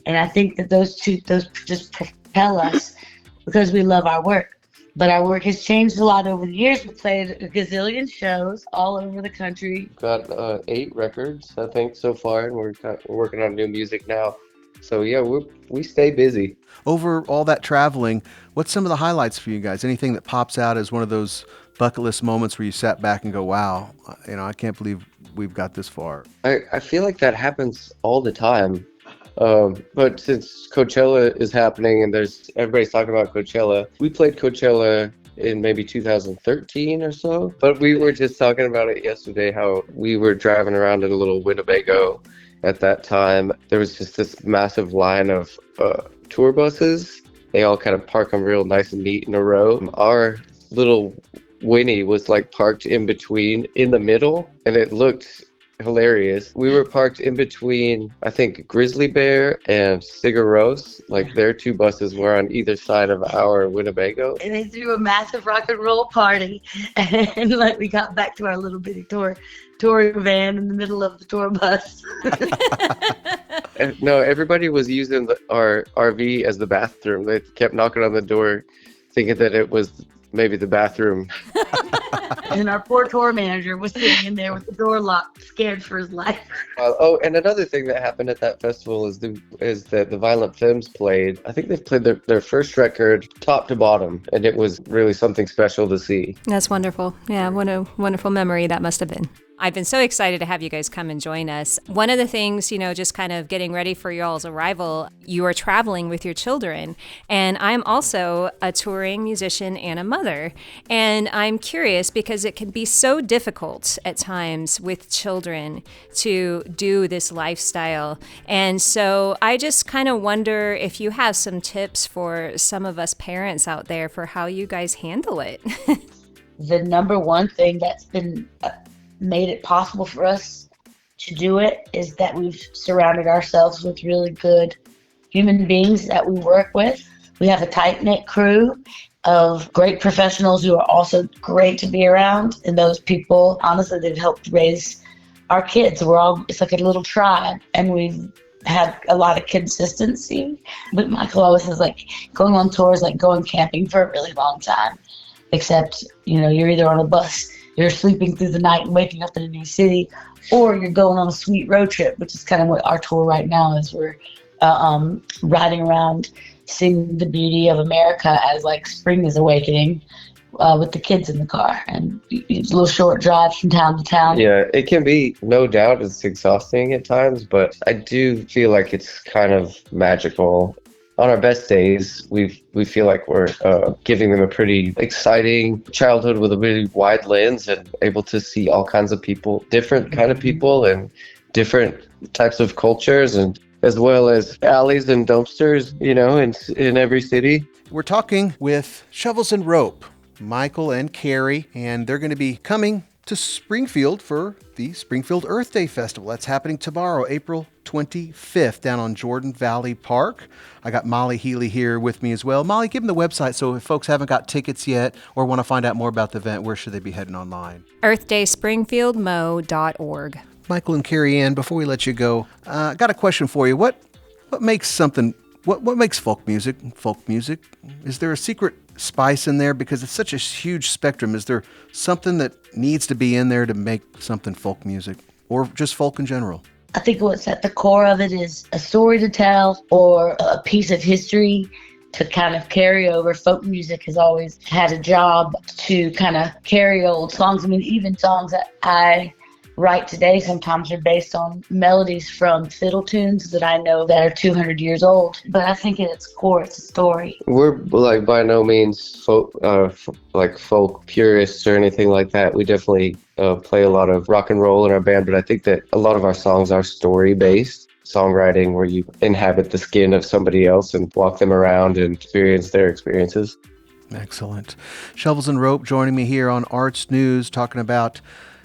And I think that those just propel us because we love our work. But our work has changed a lot over the years. We played a gazillion shows all over the country. Got 8 records, I think, so far, and we're working on new music now. So yeah, we stay busy. Over all that traveling, what's some of the highlights for you guys? Anything that pops out as one of those bucket list moments where you sat back and go, wow, I can't believe we've got this far? I feel like that happens all the time. But since Coachella is happening and everybody's talking about Coachella, we played Coachella in maybe 2013 or so. But we were just talking about it yesterday, how we were driving around in a little Winnebago at that time. There was just this massive line of tour buses. They all kind of park them real nice and neat in a row. Our little Winnie was like parked in between, in the middle, and it looked hilarious. We were parked in between, I think, Grizzly Bear and Sigur Rós. Like their two buses were on either side of our Winnebago. And they threw a massive rock and roll party, and like we got back to our little bitty touring van in the middle of the tour bus. And no, everybody was using our RV as the bathroom. They kept knocking on the door, thinking that it was maybe the bathroom. And our poor tour manager was sitting in there with the door locked, scared for his life. And another thing that happened at that festival is that the Violent Femmes played. I think they've played their first record top to bottom, and it was really something special to see. That's wonderful. Yeah, what a wonderful memory that must have been. I've been so excited to have you guys come and join us. One of the things, just kind of getting ready for y'all's arrival, you are traveling with your children. And I'm also a touring musician and a mother. And I'm curious because it can be so difficult at times with children to do this lifestyle. And so I just kind of wonder if you have some tips for some of us parents out there for how you guys handle it. The number one thing that's been made it possible for us to do it is that we've surrounded ourselves with really good human beings that we work with. We have a tight-knit crew of great professionals who are also great to be around, and those people, honestly, they've helped raise our kids. It's like a little tribe, and we've had a lot of consistency. But Michael always says, like, going on tours, like going camping for a really long time, except, you're either on a bus, you're sleeping through the night and waking up in a new city, or you're going on a sweet road trip, which is kind of what our tour right now is. We're riding around, seeing the beauty of America as like spring is awakening with the kids in the car. And it's a little short drive from town to town. Yeah, it can be, no doubt, it's exhausting at times, but I do feel like it's kind of magical. On our best days, we feel like we're giving them a pretty exciting childhood with a really wide lens and able to see all kinds of people, different kind of people and different types of cultures, and as well as alleys and dumpsters, in every city. We're talking with Shovels and Rope, Michael and Carrie, and they're going to be coming to Springfield for the Springfield Earth Day Festival. That's happening tomorrow, April 25th, down on Jordan Valley Park. I got Molly Healy here with me as well. Molly, give them the website so if folks haven't got tickets yet or want to find out more about the event, where should they be heading online? earthdayspringfieldmo.org. Michael and Carrie Ann, before we let you go, I got a question for you. What makes folk music folk music? Is there a secret spice in there? Because it's such a huge spectrum. Is there something that needs to be in there to make something folk music, or just folk in general? I think what's at the core of it is a story to tell or a piece of history to kind of carry over. Folk music has always had a job to kind of carry old songs. I mean, even songs that I write today sometimes are based on melodies from fiddle tunes that I know that are 200 years old. But I think at its core, it's a story. We're like by no means folk purists or anything like that. We definitely play a lot of rock and roll in our band, but I think that a lot of our songs are story-based songwriting where you inhabit the skin of somebody else and walk them around and experience their experiences. Excellent. Shovels and Rope joining me here on Arts News, talking about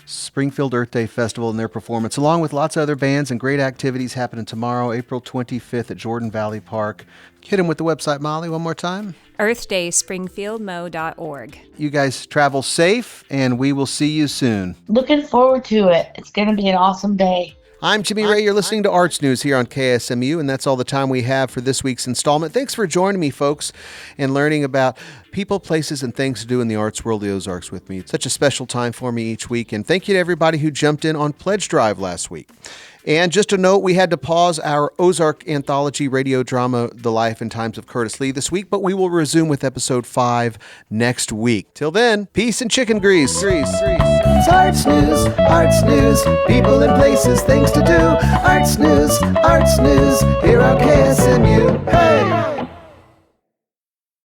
Springfield Earth Day Festival and their performance, along with lots of other bands and great activities happening tomorrow, April 25th at Jordan Valley Park. Hit them with the website, Molly, one more time. earthdayspringfieldmo.org. You guys travel safe, and we will see you soon. Looking forward to it. It's going to be an awesome day. I'm Jimmy Ray. You're listening to Arts News here on KSMU, and that's all the time we have for this week's installment. Thanks for joining me, folks, and learning about people, places, and things to do in the arts world of the Ozarks with me. It's such a special time for me each week, and thank you to everybody who jumped in on Pledge Drive last week. And just a note, we had to pause our Ozark anthology radio drama, The Life and Times of Curtis Lee, this week, but we will resume with episode 5 next week. Till then, peace and chicken grease. It's Arts News, people and places, things to do. Arts News, here on KSMU. Hey!